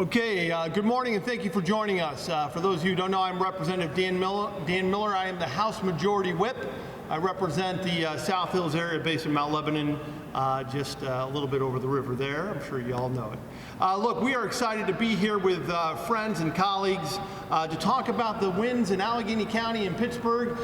Okay, good morning and thank you for joining us. For those of you who don't know, I'm Representative Dan Miller. I am the House Majority Whip. I represent the South Hills area based in Mount Lebanon, just a little bit over the river there. I'm sure you all know it. Look, we are excited to be here with friends and colleagues to talk about the wins in Allegheny County and Pittsburgh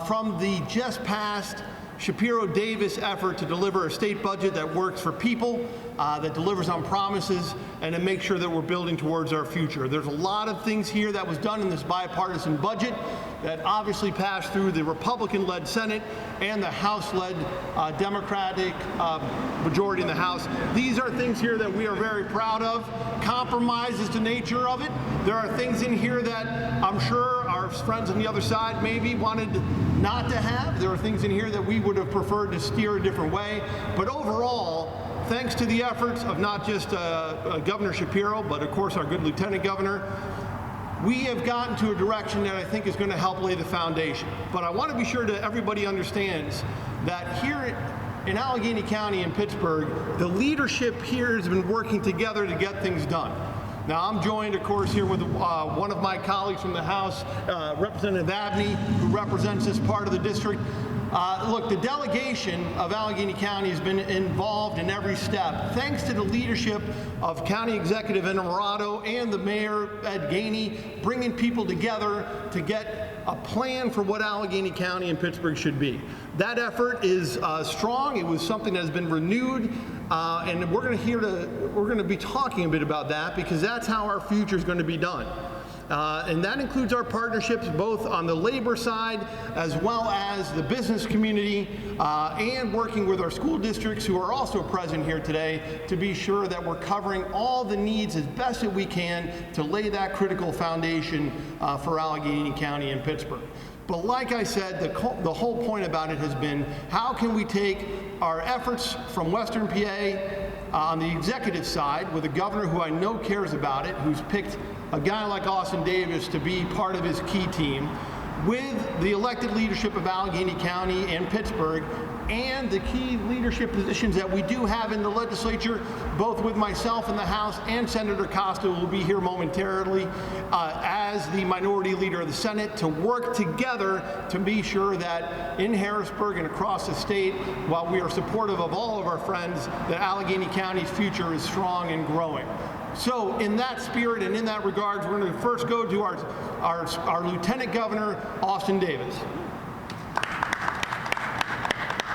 from the just passed Shapiro-Davis effort to deliver a state budget that works for people, that delivers on promises, and to make sure that we're building towards our future. There's a lot of things here that was done in this bipartisan budget that obviously passed through the Republican-led Senate and the House-led Democratic majority in the House. These are things here that we are very proud of. Compromise is the nature of it. There are things in here that I'm sure our friends on the other side maybe wanted not to have. There are things in here that we would have preferred to steer a different way. But overall, thanks to the efforts of not just Governor Shapiro, but of course our good Lieutenant Governor, we have gotten to a direction that I think is going to help lay the foundation. But I want to be sure that everybody understands that here in Allegheny County and Pittsburgh, the leadership here has been working together to get things done. Now, I'm joined, of course, here with one of my colleagues from the House, Representative Abney, who represents this part of the district. Look, the delegation of Allegheny County has been involved in every step, thanks to the leadership of County Executive Innamorato and the Mayor, Gainey, bringing people together to get a plan for what Allegheny County and Pittsburgh should be. That effort is strong. It was something that has been renewed, and we're going to be talking a bit about that because that's how our future is going to be done. And that includes our partnerships both on the labor side as well as the business community and working with our school districts who are also present here today to be sure that we're covering all the needs as best as we can to lay that critical foundation for Allegheny County and Pittsburgh. But like I said, the whole point about it has been how can we take our efforts from Western PA on the executive side with a governor who I know cares about it, who's picked a guy like Austin Davis to be part of his key team, with the elected leadership of Allegheny County and Pittsburgh, and the key leadership positions that we do have in the legislature, both with myself in the House and Senator Costa, who will be here momentarily, as the minority leader of the Senate, to work together to be sure that in Harrisburg and across the state, while we are supportive of all of our friends, that Allegheny County's future is strong and growing. So in that spirit and in that regard, we're going to first go to our Lieutenant Governor, Austin Davis.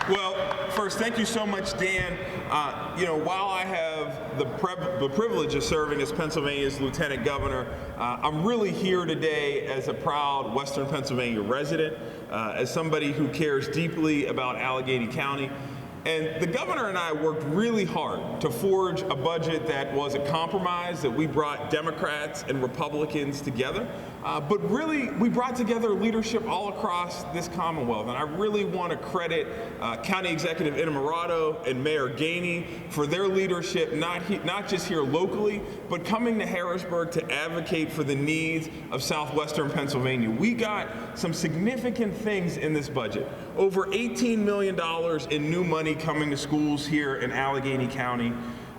Well, first, thank you so much, Dan. While I have the privilege of serving as Pennsylvania's Lieutenant Governor, I'm really here today as a proud Western Pennsylvania resident, as somebody who cares deeply about Allegheny County. And the governor and I worked really hard to forge a budget that was a compromise, that we brought Democrats and Republicans together. But really, we brought together leadership all across this Commonwealth. And I really want to credit County Executive Innamorato and Mayor Gainey for their leadership, not just here locally, but coming to Harrisburg to advocate for the needs of southwestern Pennsylvania. We got some significant things in this budget. Over $18 million in new money coming to schools here in Allegheny County.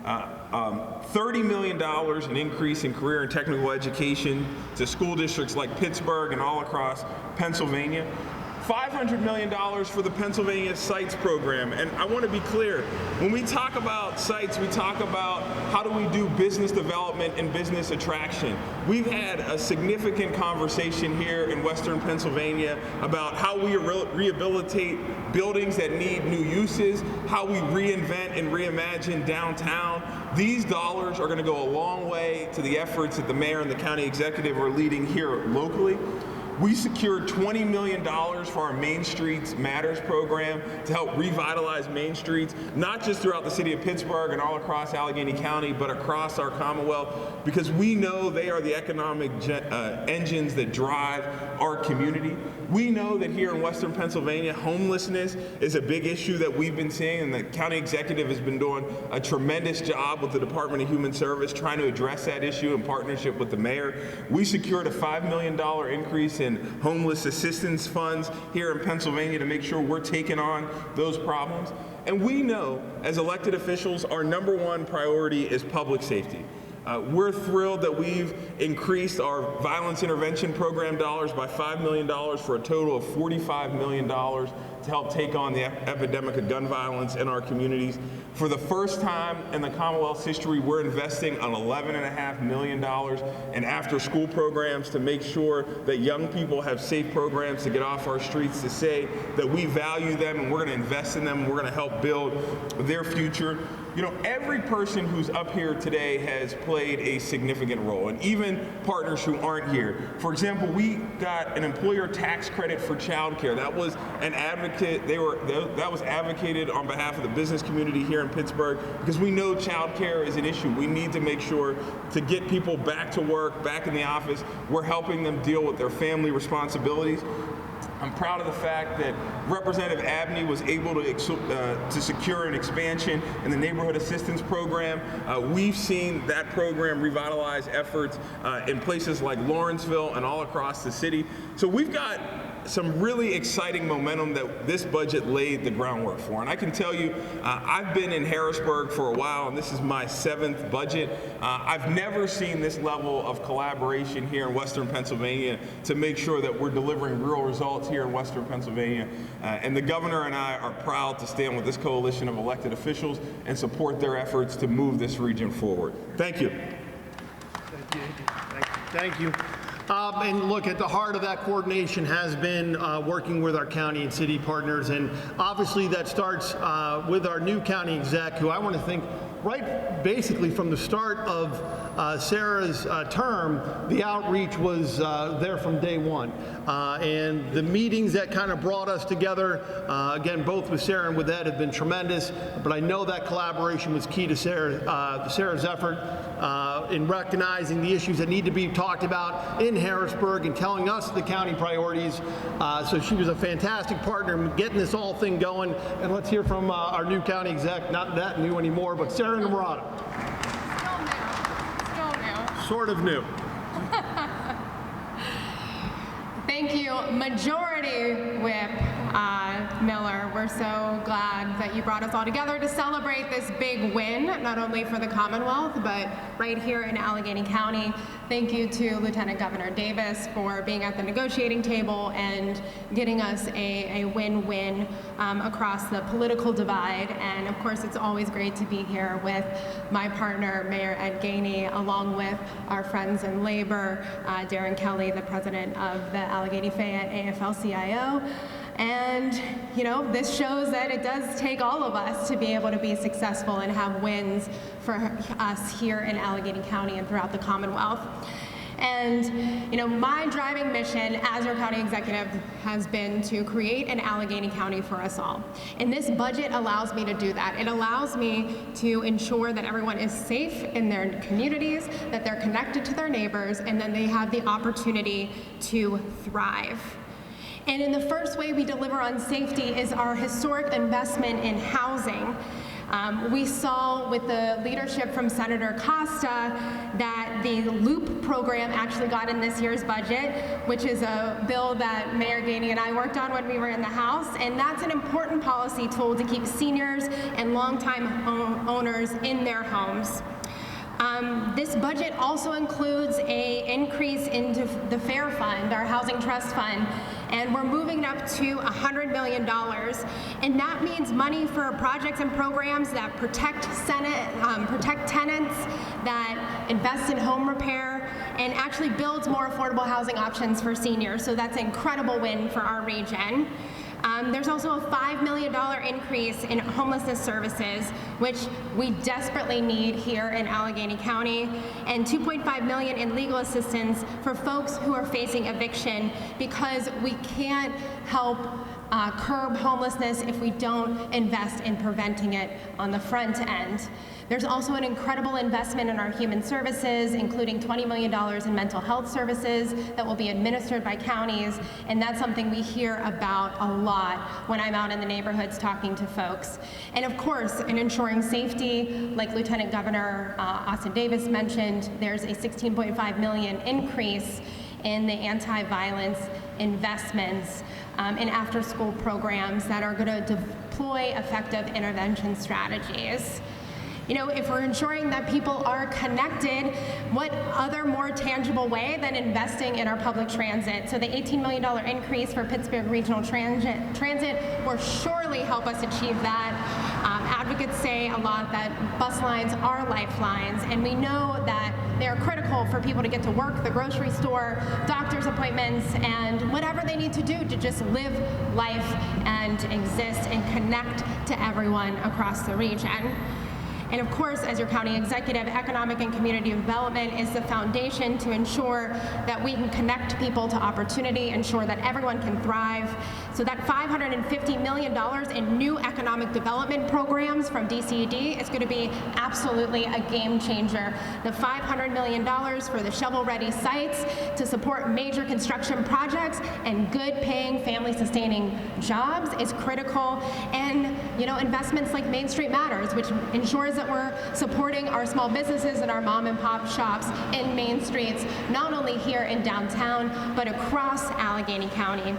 $30 million in increase in career and technical education to school districts like Pittsburgh and all across Pennsylvania. $500 million for the Pennsylvania Sites program. And I want to be clear, when we talk about sites, we talk about how do we do business development and business attraction. We've had a significant conversation here in Western Pennsylvania about how we rehabilitate buildings that need new uses, how we reinvent and reimagine downtown. These dollars are going to go a long way to the efforts that the mayor and the county executive are leading here locally. We secured $20 million for our Main Streets Matters program to help revitalize Main Streets, not just throughout the city of Pittsburgh and all across Allegheny County, but across our Commonwealth, because we know they are the economic engines that drive our community. We know that here in Western Pennsylvania, homelessness is a big issue that we've been seeing, and the county executive has been doing a tremendous job with the Department of Human Service trying to address that issue in partnership with the mayor. We secured a $5 million increase in homeless assistance funds here in Pennsylvania to make sure we're taking on those problems. And we know, as elected officials, our #1 priority is public safety. We're thrilled that we've increased our violence intervention program dollars by $5 million for a total of $45 million to help take on the epidemic of gun violence in our communities. For the first time in the Commonwealth's history, we're investing an $11.5 million in after-school programs to make sure that young people have safe programs to get off our streets, to say that we value them and we're going to invest in them and we're going to help build their future. You know, every person who's up here today has played a significant role, and even partners who aren't here. For example, we got an employer tax credit for childcare. That was an that was advocated on behalf of the business community here in Pittsburgh, because we know childcare is an issue. We need to make sure to get people back to work, back in the office. We're helping them deal with their family responsibilities. I'm proud of the fact that Representative Abney was able to secure an expansion in the Neighborhood Assistance Program. We've seen that program revitalize efforts in places like Lawrenceville and all across the city. So we've got some really exciting momentum that this budget laid the groundwork for. And I can tell you, I've been in Harrisburg for a while, and this is my 7th budget. I've never seen this level of collaboration here in Western Pennsylvania to make sure that we're delivering real results here in Western Pennsylvania. And the governor and I are proud to stand with this coalition of elected officials and support their efforts to move this region forward. Thank you. Thank you. And look, at the heart of that coordination has been working with our county and city partners, and obviously that starts with our new county exec, who I want to think right basically from the start of Sara's term, the outreach was there from day one. And the meetings that kind of brought us together, again, both with Sara and with Ed, have been tremendous, but I know that collaboration was key to Sara's effort in recognizing the issues that need to be talked about in Harrisburg and telling us the county priorities. So she was a fantastic partner in getting this whole thing going. And let's hear from our new county exec, not that new anymore, but Sara Innamorato. Still new. Sort of new. Thank you, Majority Whip Miller. We're so glad that you brought us all together to celebrate this big win, not only for the Commonwealth, but right here in Allegheny County. Thank you to Lieutenant Governor Davis for being at the negotiating table and getting us a win-win across the political divide. And of course, it's always great to be here with my partner, Mayor Ed Gainey, along with our friends in labor, Darren Kelly, the president of the Allegheny Fayette AFL-CIO. And, you know, this shows that it does take all of us to be able to be successful and have wins for us here in Allegheny County and throughout the Commonwealth. And, you know, my driving mission as your county executive has been to create an Allegheny County for us all. And this budget allows me to do that. It allows me to ensure that everyone is safe in their communities, that they're connected to their neighbors, and then they have the opportunity to thrive. And in the first way we deliver on safety is our historic investment in housing. We saw with the leadership from Senator Costa that the LOOP program actually got in this year's budget, which is a bill that Mayor Gainey and I worked on when we were in the House, and that's an important policy tool to keep seniors and longtime owners in their homes. This budget also includes an increase into the FAIR Fund, our Housing Trust Fund, and we're moving it up to $100 million. And that means money for projects and programs that protect tenants, that invest in home repair, and actually builds more affordable housing options for seniors. So that's an incredible win for our region. There's also a $5 million increase in homelessness services, which we desperately need here in Allegheny County, and $2.5 million in legal assistance for folks who are facing eviction, because we can't help curb homelessness if we don't invest in preventing it on the front end. There's also an incredible investment in our human services, including $20 million in mental health services that will be administered by counties, and that's something we hear about a lot when I'm out in the neighborhoods talking to folks. And of course, in ensuring safety, like Lieutenant Governor Austin Davis mentioned, there's a $16.5 million increase in the anti-violence investments in after-school programs that are going to deploy effective intervention strategies. if we're ensuring that people are connected, what other more tangible way than investing in our public transit? So the $18 million increase for Pittsburgh Regional Transit will surely help us achieve that. Advocates say a lot that bus lines are lifelines, and we know that they're critical for people to get to work, the grocery store, doctor's appointments, and whatever they need to do to just live life and exist and connect to everyone across the region. And of course, as your county executive, economic and community development is the foundation to ensure that we can connect people to opportunity, ensure that everyone can thrive. So that $550 million in new economic development programs from DCED is going to be absolutely a game changer. The $500 million for the shovel-ready sites to support major construction projects and good-paying, family-sustaining jobs is critical. And investments like Main Street Matters, which ensures that we're supporting our small businesses and our mom and pop shops in main streets, not only here in downtown, but across Allegheny County.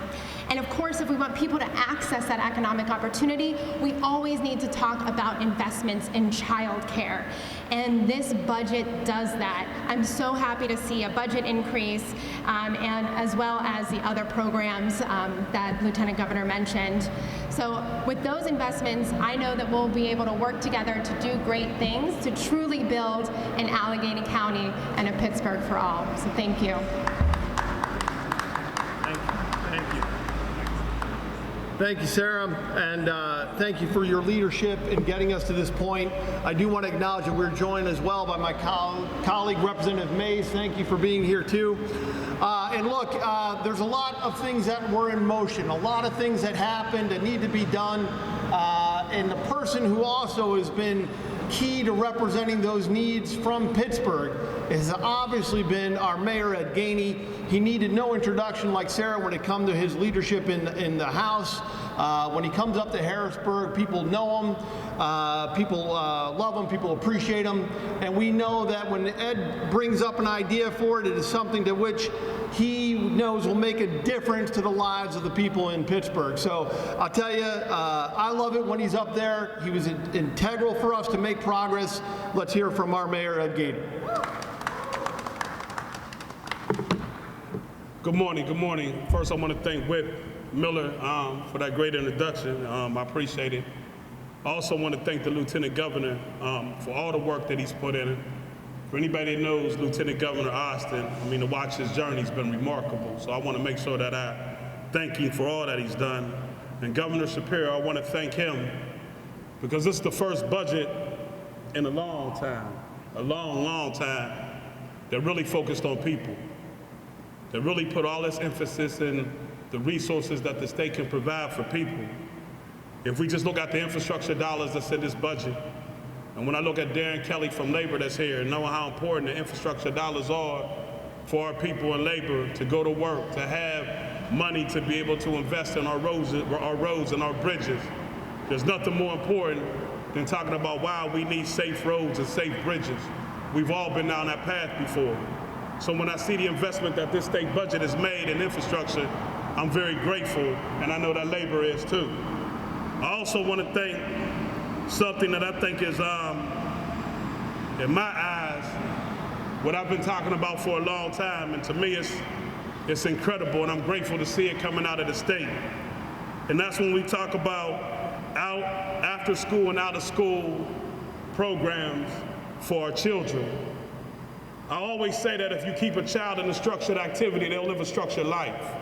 And of course, if we want people to access that economic opportunity, we always need to talk about investments in childcare. And this budget does that. I'm so happy to see a budget increase, and as well as the other programs that Lieutenant Governor mentioned. So with those investments, I know that we'll be able to work together to do great things to truly build an Allegheny County and a Pittsburgh for all. So thank you. Thank you. Thank you, Sarah, and thank you for your leadership in getting us to this point. I do want to acknowledge that we're joined as well by my colleague, Representative Mays. Thank you for being here, too. And look, there's a lot of things that were in motion, a lot of things that happened that need to be done, and the person who also has been key to representing those needs from Pittsburgh has obviously been our mayor, Ed Gainey. He needed no introduction like Sarah when it comes to his leadership in the House. When he comes up to Harrisburg, people know him, people love him, people appreciate him, and we know that when Ed brings up an idea for it, it is something to which he knows will make a difference to the lives of the people in Pittsburgh. So I'll tell you, I love it when he's up there. He was integral for us to make progress. Let's hear from our mayor, Ed Gainey. Good morning, good morning. First, I want to thank Whip Miller for that great introduction. I appreciate it. I also want to thank the Lieutenant Governor for all the work that he's put in. For anybody that knows Lieutenant Governor Austin, to watch his journey has been remarkable. So I want to make sure that I thank him for all that he's done. And Governor Shapiro, I want to thank him because this is the first budget in a long time, long time, that really focused on people, that really put all this emphasis in the resources that the state can provide for people. If we just look at the infrastructure dollars that's in this budget, and when I look at Darren Kelly from Labor that's here, and knowing how important the infrastructure dollars are for our people in labor to go to work, to have money to be able to invest in our roads and our bridges, there's nothing more important than talking about why we need safe roads and safe bridges. We've all been down that path before. So when I see the investment that this state budget has made in infrastructure, I'm very grateful, and I know that labor is too. I also want to thank something that I think is, in my eyes, what I've been talking about for a long time, and to me it's incredible, and I'm grateful to see it coming out of the state. And that's when we talk about after school and out of school programs for our children. I always say that if you keep a child in a structured activity, they'll live a structured life.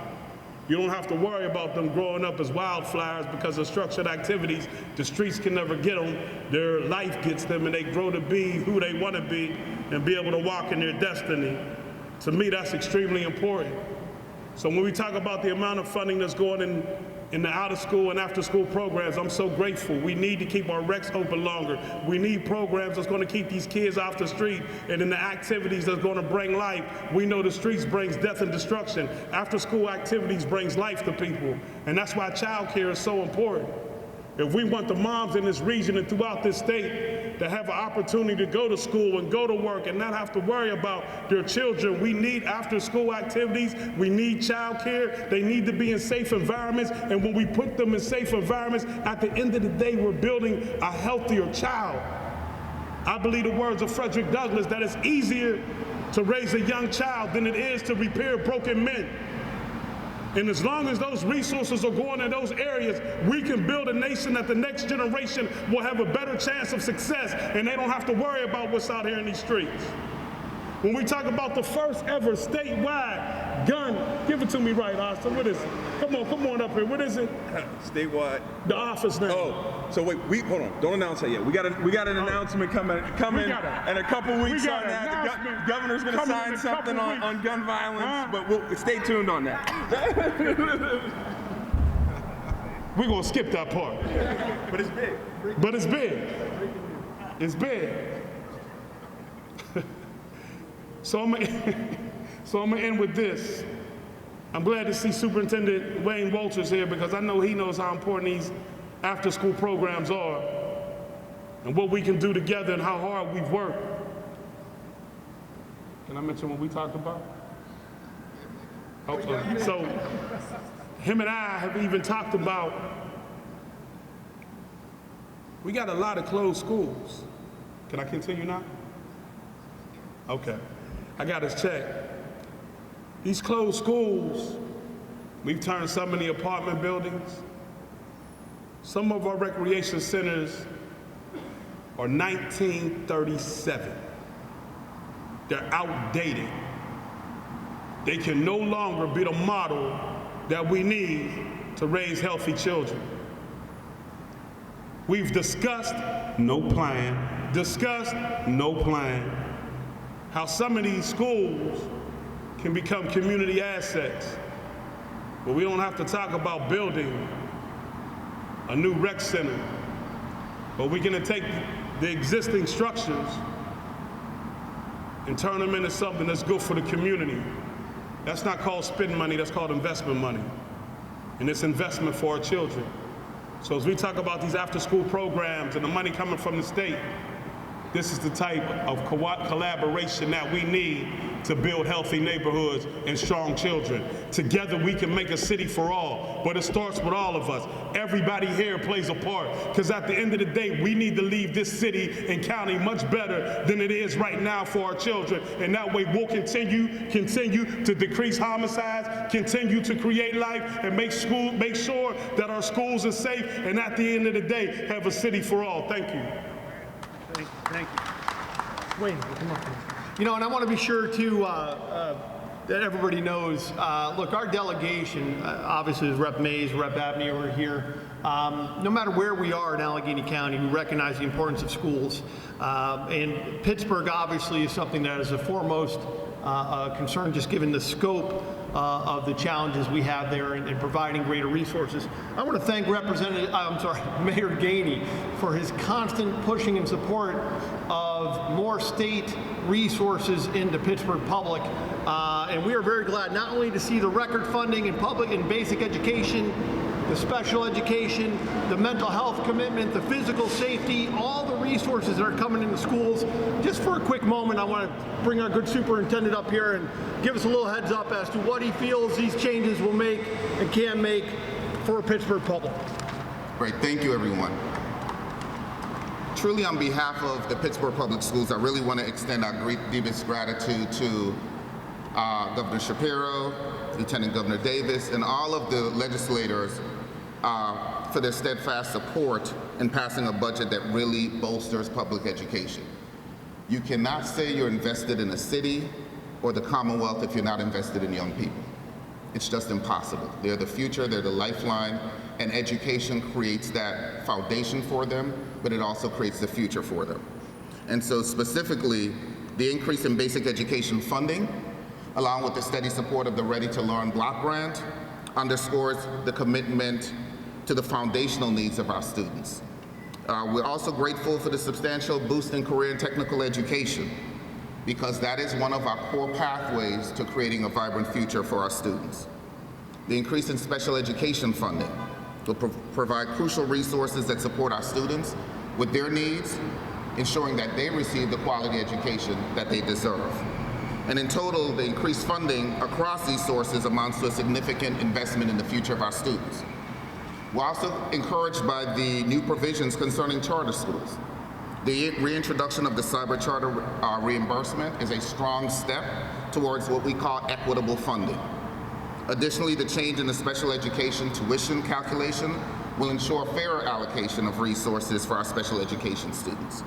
You don't have to worry about them growing up as wildflowers because of structured activities. The streets can never get them. Their life gets them, and they grow to be who they want to be and be able to walk in their destiny. To me, that's extremely important. So when we talk about the amount of funding that's going in the out-of-school and after-school programs, I'm so grateful. We need to keep our recs open longer. We need programs that's going to keep these kids off the street and in the activities that's going to bring life. We know the streets brings death and destruction. After-school activities brings life to people, and that's why child care is so important. If we want the moms in this region and throughout this state to have an opportunity to go to school and go to work and not have to worry about their children, we need after-school activities. We need child care. They need to be in safe environments. And when we put them in safe environments, at the end of the day, we're building a healthier child. I believe the words of Frederick Douglass that it's easier to raise a young child than it is to repair broken men. And as long as those resources are going in those areas, we can build a nation that the next generation will have a better chance of success, and they don't have to worry about what's out here in these streets. When we talk about the first ever statewide gun, give it to me right, Austin. What is it? Come on up here. What is it? Statewide. The office name. Oh, so wait, hold on. Don't announce that yet. We got an announcement coming in a couple weeks on that. The governor's going to sign something on gun violence, but we'll stay tuned on that. We're going to skip that part. But it's big. But it's big. It's big. So I'm gonna end with this. I'm glad to see Superintendent Wayne Walters here because I know he knows how important these after-school programs are and what we can do together and how hard we've worked. Can I mention what we talked about? Okay. So him and I have even talked about, we got a lot of closed schools. Can I continue now? Okay. I got his check. These closed schools, we've turned some into apartment buildings. Some of our recreation centers are 1937. They're outdated. They can no longer be the model that we need to raise healthy children. We've discussed, no plan. Discussed, no plan. How some of these schools can become community assets. But we don't have to talk about building a new rec center. But we're gonna take the existing structures and turn them into something that's good for the community. That's not called spending money, that's called investment money. And it's investment for our children. So as we talk about these after-school programs and the money coming from the state, this is the type of collaboration that we need to build healthy neighborhoods and strong children. Together we can make a city for all, but it starts with all of us. Everybody here plays a part, because at the end of the day, we need to leave this city and county much better than it is right now for our children. And that way we'll continue to decrease homicides, continue to create life, and make sure that our schools are safe, and at the end of the day, have a city for all. Thank you. Thank you. Wayne, come up here. You know, and I want to be sure too that everybody knows. Look, our delegation, obviously, is Rep. Mays, Rep. Abney over here. No matter where we are in Allegheny County, we recognize the importance of schools. And Pittsburgh, obviously, is something that is a foremost concern, just given the scope of the challenges we have there in providing greater resources. I want to thank Mayor Gainey for his constant pushing and support of more state resources into Pittsburgh Public. And we are very glad not only to see the record funding in public and basic education, the special education, the mental health commitment, the physical safety, all the resources that are coming into schools. Just for a quick moment, I want to bring our good superintendent up here and give us a little heads up as to what he feels these changes will make and can make for Pittsburgh Public. Great, thank you everyone. Truly on behalf of the Pittsburgh Public Schools, I really want to extend our deepest gratitude to Governor Shapiro, Lieutenant Governor Davis, and all of the legislators for their steadfast support in passing a budget that really bolsters public education. You cannot say you're invested in a city or the Commonwealth if you're not invested in young people. It's just impossible. They're the future, they're the lifeline, and education creates that foundation for them, but it also creates the future for them. And so specifically, the increase in basic education funding, along with the steady support of the Ready to Learn block grant, underscores the commitment to the foundational needs of our students. We're also grateful for the substantial boost in career and technical education, because that is one of our core pathways to creating a vibrant future for our students. The increase in special education funding will provide crucial resources that support our students with their needs, ensuring that they receive the quality education that they deserve. And in total, the increased funding across these sources amounts to a significant investment in the future of our students. We're also encouraged by the new provisions concerning charter schools. The reintroduction of the cyber charter reimbursement is a strong step towards what we call equitable funding. Additionally, the change in the special education tuition calculation will ensure fairer allocation of resources for our special education students.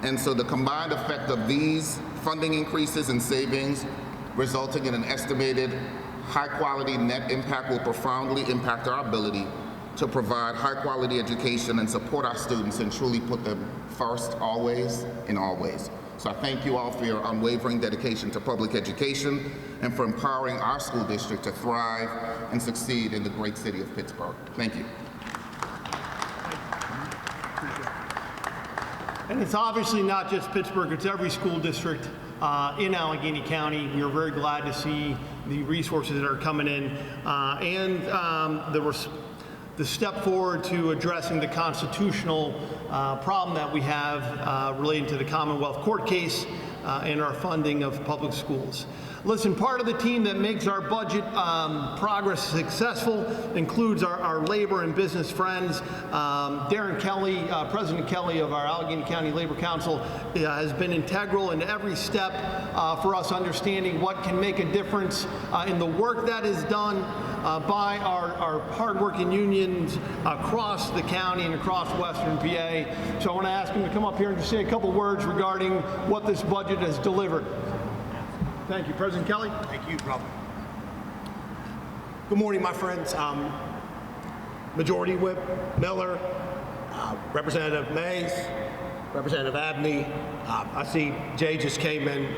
And so the combined effect of these funding increases and savings resulting in an estimated high-quality net impact will profoundly impact our ability to provide high-quality education and support our students and truly put them first always in all ways. So I thank you all for your unwavering dedication to public education and for empowering our school district to thrive and succeed in the great city of Pittsburgh. Thank you. And it's obviously not just Pittsburgh, it's every school district in Allegheny County. We are very glad to see the resources that are coming in and the step forward to addressing the constitutional problem that we have relating to the Commonwealth court case and our funding of public schools. Listen, part of the team that makes our budget progress successful includes our labor and business friends. Darren Kelly, President Kelly of our Allegheny County Labor Council, has been integral in every step for us understanding what can make a difference in the work that is done by our hardworking unions across the county and across Western PA. So I want to ask him to come up here and just say a couple words regarding what this budget has delivered. Thank you. President Kelly. Thank you, brother. Good morning, my friends. Majority Whip Miller, Representative Mays, Representative Abney. I see Jay just came in.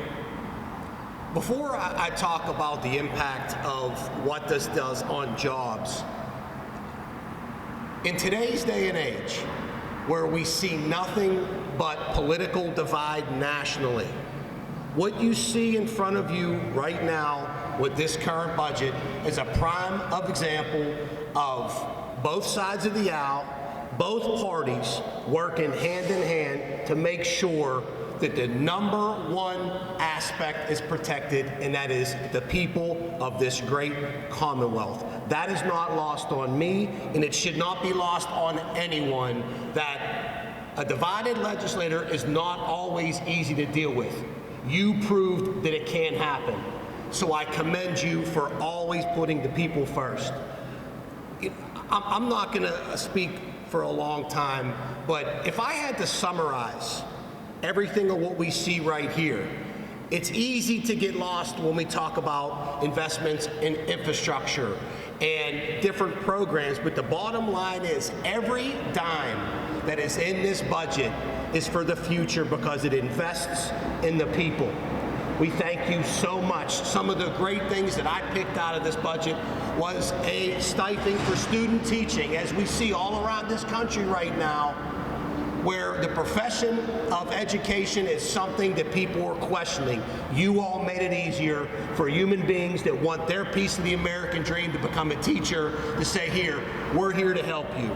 Before I talk about the impact of what this does on jobs, in today's day and age, where we see nothing but political divide nationally, what you see in front of you right now with this current budget is a prime example of both sides of the aisle, both parties working hand in hand to make sure that the number one aspect is protected, and that is the people of this great Commonwealth. That is not lost on me, and it should not be lost on anyone, that a divided legislator is not always easy to deal with. You proved that it can happen. So I commend you for always putting the people first. I'm not going to speak for a long time, but if I had to summarize everything of what we see right here, it's easy to get lost when we talk about investments in infrastructure and different programs, but the bottom line is every dime that is in this budget is for the future because it invests in the people. We thank you so much. Some of the great things that I picked out of this budget was a stipend for student teaching, as we see all around this country right now, where the profession of education is something that people are questioning. You all made it easier for human beings that want their piece of the American dream to become a teacher to say, here, we're here to help you.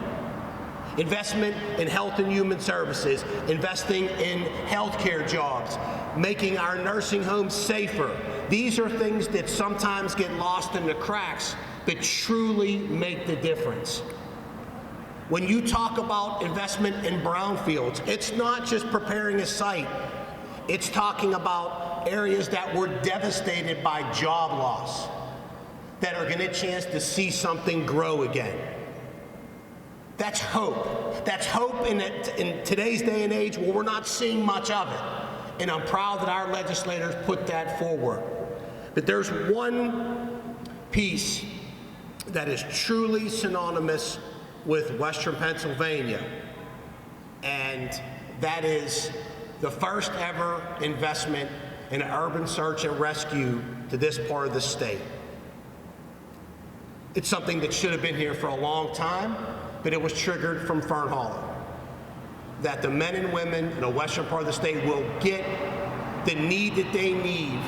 Investment in health and human services, investing in healthcare jobs, making our nursing homes safer. These are things that sometimes get lost in the cracks, but truly make the difference. When you talk about investment in brownfields, it's not just preparing a site. It's talking about areas that were devastated by job loss, that are getting a chance to see something grow again. That's hope. That's hope in today's day and age where we're not seeing much of it. And I'm proud that our legislators put that forward. But there's one piece that is truly synonymous with Western Pennsylvania, and that is the first ever investment in urban search and rescue to this part of the state. It's something that should have been here for a long time, but it was triggered from Fernhollow, that the men and women in the western part of the state will get the need that they need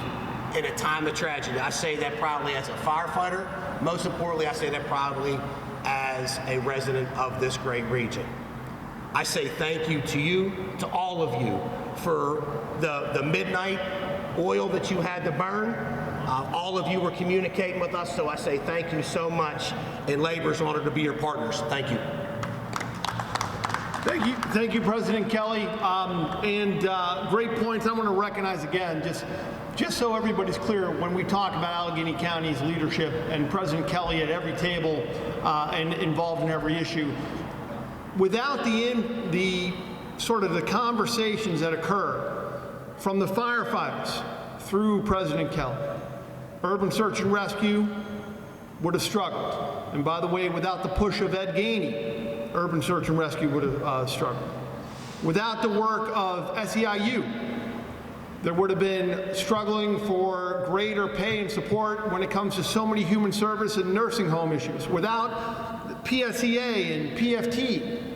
in a time of tragedy. I say that proudly as a firefighter. Most importantly, I say that proudly as a resident of this great region. I say thank you to you, to all of you, for the midnight oil that you had to burn. All of you were communicating with us, so I say thank you so much, and Labor's honored to be your partners. Thank you. Thank you, President Kelly. Great points. I want to recognize again, just so everybody's clear, when we talk about Allegheny County's leadership and President Kelly at every table and involved in every issue, without the sort of the conversations that occur from the firefighters through President Kelly, urban search and rescue would have struggled. And by the way, without the push of Ed Gainey, urban search and rescue would have struggled. Without the work of SEIU, there would have been struggling for greater pay and support when it comes to so many human service and nursing home issues. Without PSEA and PFT,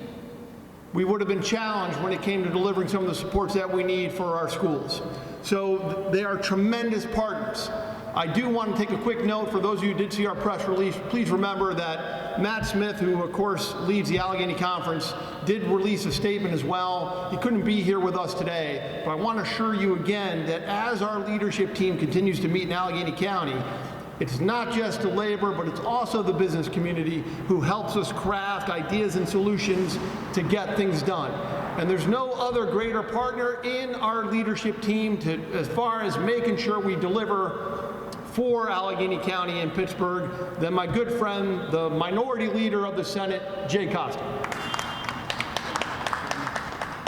we would have been challenged when it came to delivering some of the supports that we need for our schools. So they are tremendous partners. I do want to take a quick note for those of you who did see our press release. Please remember that Matt Smith, who of course leads the Allegheny Conference, did release a statement as well. He couldn't be here with us today, but I want to assure you again that as our leadership team continues to meet in Allegheny County, it's not just the labor, but it's also the business community who helps us craft ideas and solutions to get things done. And there's no other greater partner in our leadership team as far as making sure we deliver for Allegheny County and Pittsburgh than my good friend, the minority leader of the Senate, Jay Costa.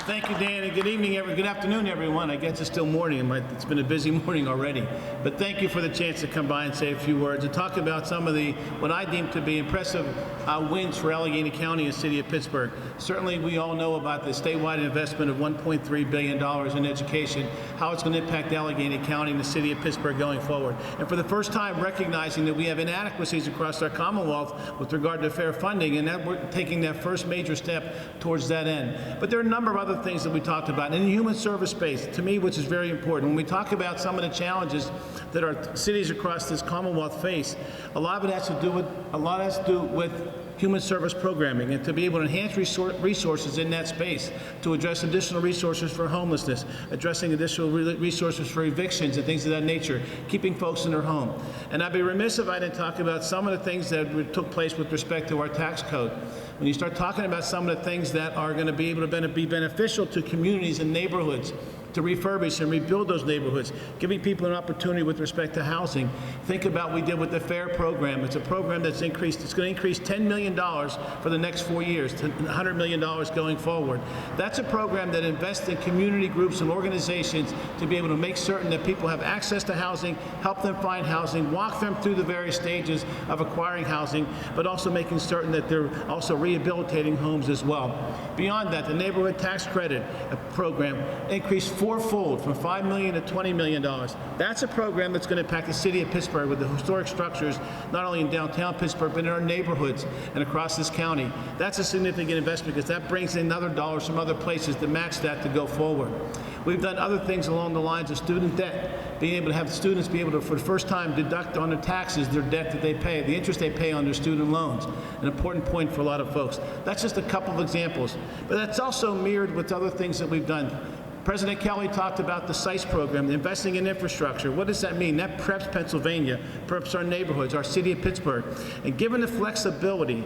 Thank you, Dan, and good afternoon, everyone. I guess it's still morning. It's been a busy morning already. But thank you for the chance to come by and say a few words and talk about some of what I deem to be impressive wins for Allegheny County and the city of Pittsburgh. Certainly, we all know about the statewide investment of $1.3 billion in education, how it's going to impact Allegheny County and the city of Pittsburgh going forward. And for the first time, recognizing that we have inadequacies across our Commonwealth with regard to fair funding, and that we're taking that first major step towards that end. But there are a number of other things that we talked about in the human service space, to me, which is very important. When we talk about some of the challenges that our cities across this Commonwealth face, a lot of it has to do with human service programming and to be able to enhance resources in that space, to address additional resources for homelessness, addressing additional resources for evictions and things of that nature, keeping folks in their home. And I'd be remiss if I didn't talk about some of the things that took place with respect to our tax code. When you start talking about some of the things that are going to be able to be beneficial to communities and neighborhoods, to refurbish and rebuild those neighborhoods, giving people an opportunity with respect to housing. Think about what we did with the FAIR program. It's a program that's increased. It's going to increase $10 million for the next 4 years, to $100 million going forward. That's a program that invests in community groups and organizations to be able to make certain that people have access to housing, help them find housing, walk them through the various stages of acquiring housing, but also making certain that they're also rehabilitating homes as well. Beyond that, the neighborhood tax credit program increased fourfold from $5 million to $20 million. That's a program that's going to impact the city of Pittsburgh with the historic structures, not only in downtown Pittsburgh, but in our neighborhoods and across this county. That's a significant investment because that brings in other dollars from other places to match that to go forward. We've done other things along the lines of student debt, being able to have students be able to, for the first time, deduct on their taxes their debt that they pay, the interest they pay on their student loans. An important point for a lot of folks. That's just a couple of examples. But that's also mirrored with other things that we've done. President Kelly talked about the SICE program, investing in infrastructure. What does that mean? That preps Pennsylvania, preps our neighborhoods, our city of Pittsburgh. And given the flexibility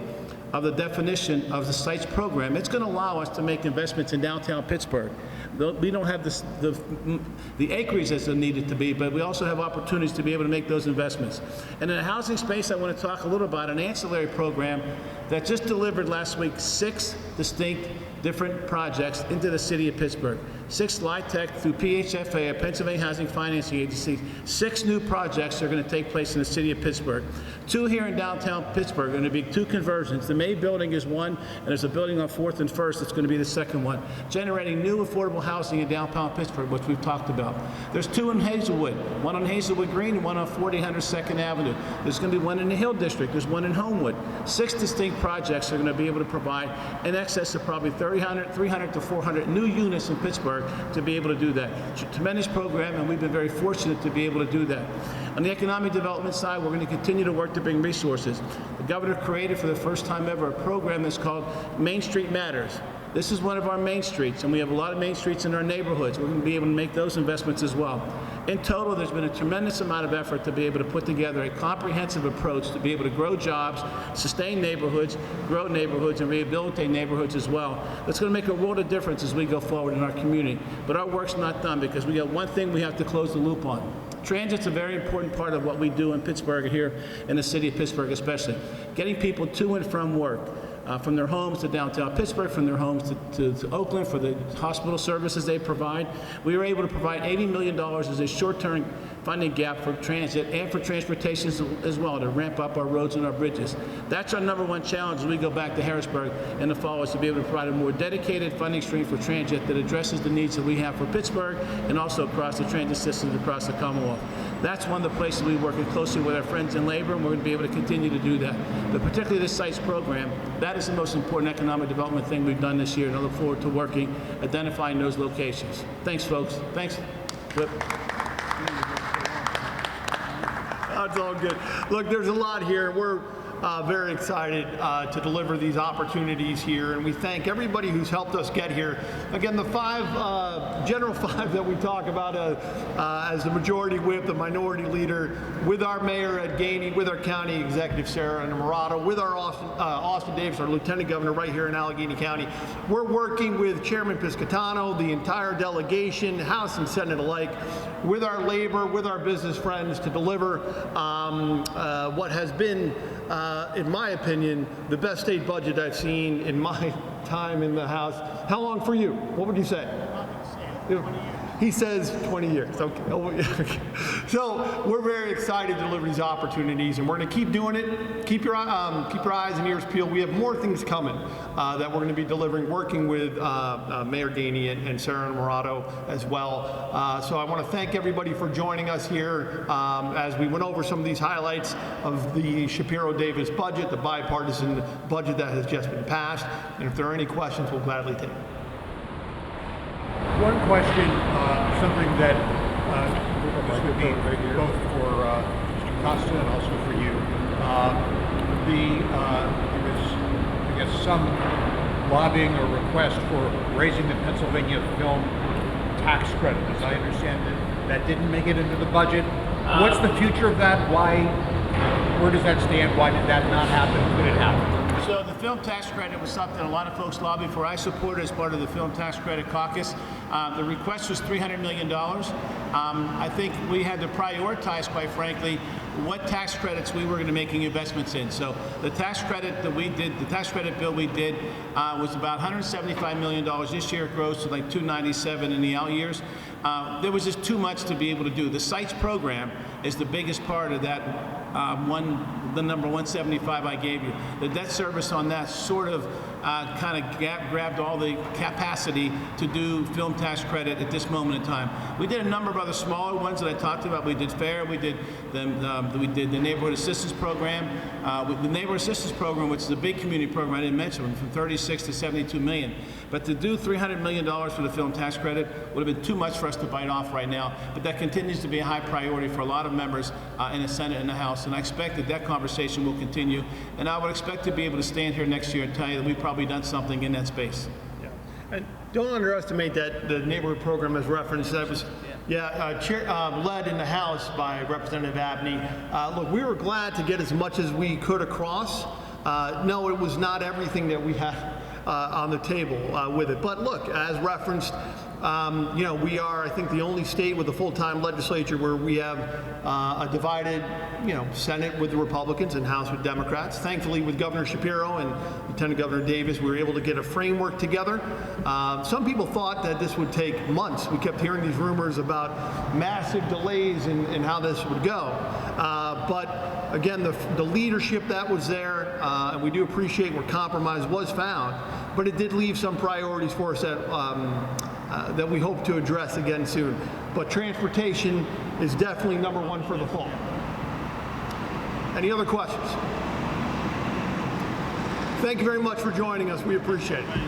of the definition of the SICE program, it's going to allow us to make investments in downtown Pittsburgh. We don't have the acreage as it needed to be, but we also have opportunities to be able to make those investments. And in the housing space, I want to talk a little about an ancillary program that just delivered last week 6 distinct different projects into the city of Pittsburgh. 6 LIHTC through PHFA, a Pennsylvania Housing Financing Agency. 6 new projects are going to take place in the city of Pittsburgh. 2 here in downtown Pittsburgh are going to be 2 conversions. The May building is one, and there's a building on 4th and 1st that's going to be the second one, generating new affordable housing in downtown Pittsburgh, which we've talked about. There's 2 in Hazelwood, one on Hazelwood Green and one on 1400 2nd Avenue. There's going to be one in the Hill District. There's one in Homewood. 6 distinct projects are going to be able to provide in excess of probably 300 to 400 new units in Pittsburgh to be able to do that. It's a tremendous program, and we've been very fortunate to be able to do that. On the economic development side, we're going to continue to work to bring resources. The governor created for the first time ever a program that's called Main Street Matters. This is one of our main streets, and we have a lot of main streets in our neighborhoods. We're going to be able to make those investments as well. In total, there's been a tremendous amount of effort to be able to put together a comprehensive approach to be able to grow jobs, sustain neighborhoods, grow neighborhoods, and rehabilitate neighborhoods as well. That's going to make a world of difference as we go forward in our community. But our work's not done, because we got one thing we have to close the loop on. Transit's a very important part of what we do in Pittsburgh, here in the city of Pittsburgh especially. Getting people to and from work. From their homes to downtown Pittsburgh, from their homes to Oakland, for the hospital services they provide. We were able to provide $80 million as a short-term funding gap for transit and for transportation as well, to ramp up our roads and our bridges. That's our number one challenge as we go back to Harrisburg in the fall, is to be able to provide a more dedicated funding stream for transit that addresses the needs that we have for Pittsburgh and also across the transit systems across the Commonwealth. That's one of the places we work closely with our friends in labor, and we're going to be able to continue to do that. But particularly this SITES program, that is the most important economic development thing we've done this year, and I look forward to working, identifying those locations. Thanks, folks. Thanks. Whip. That's all good. Look, there's a lot here. We're very excited to deliver these opportunities here, and we thank everybody who's helped us get here. Again, the general five that we talk about as the majority whip, the minority leader, with our mayor at Gainey, with our county executive Sara, Innamorato, with our Austin Davis, our lieutenant governor right here in Allegheny County. We're working with Chairman Piscatano, the entire delegation, House and Senate alike, with our labor, with our business friends, to deliver what has been, in my opinion, the best state budget I've seen in my time in the House. How long for you? What would you say? He says 20 years. Okay. Oh, yeah. Okay. So we're very excited to deliver these opportunities, and we're going to keep doing it. Keep your eyes and ears peeled. We have more things coming that we're going to be delivering, working with Mayor Gainey and Sara Innamorato as well. So I want to thank everybody for joining us here as we went over some of these highlights of the Shapiro-Davis budget, the bipartisan budget that has just been passed. And if there are any questions, we'll gladly take them. One question, something that this would be both for Mr. Costa and also for you. There was, I guess, some lobbying or request for raising the Pennsylvania film tax credit. As I understand it, that didn't make it into the budget. What's the future of that? Why? Where does that stand? Why did that not happen? Could it happen? So the film tax credit was something a lot of folks lobbied for. I supported as part of the Film Tax Credit Caucus. The request was $300 million. I think we had to prioritize, quite frankly, what tax credits we were going to be making investments in. So the tax credit that we did, the tax credit bill we did was about $175 million. This year it grows to like $297 in the out years. There was just too much to be able to do. The SITES program is the biggest part of that the number 175 I gave you. The debt service on that sort of kind of grabbed all the capacity to do film tax credit at this moment in time. We did a number of other smaller ones that I talked about. We did FAIR, we did the Neighborhood Assistance Program. The Neighborhood Assistance Program, which is a big community program, I didn't mention, from 36 to 72 million. But to do $300 million for the film tax credit would have been too much for us to bite off right now. But that continues to be a high priority for a lot of members in the Senate and the House. And I expect that that conversation will continue. And I would expect to be able to stand here next year and tell you that we've probably done something in that space. Yeah. And don't underestimate that the neighborhood program as referenced. That was led in the House by Representative Abney. Look, we were glad to get as much as we could across. No, it was not everything that we had on the table with it. But look, as referenced, we are, I think, the only state with a full-time legislature where we have a divided, Senate with the Republicans and House with Democrats. Thankfully, with Governor Shapiro and Lieutenant Governor Davis, we were able to get a framework together. Some people thought that this would take months. We kept hearing these rumors about massive delays in how this would go. But again, the leadership that was there, and we do appreciate where compromise was found, but it did leave some priorities for us that we hope to address again soon. But transportation is definitely number one for the fall. Any other questions? Thank you very much for joining us. We appreciate it.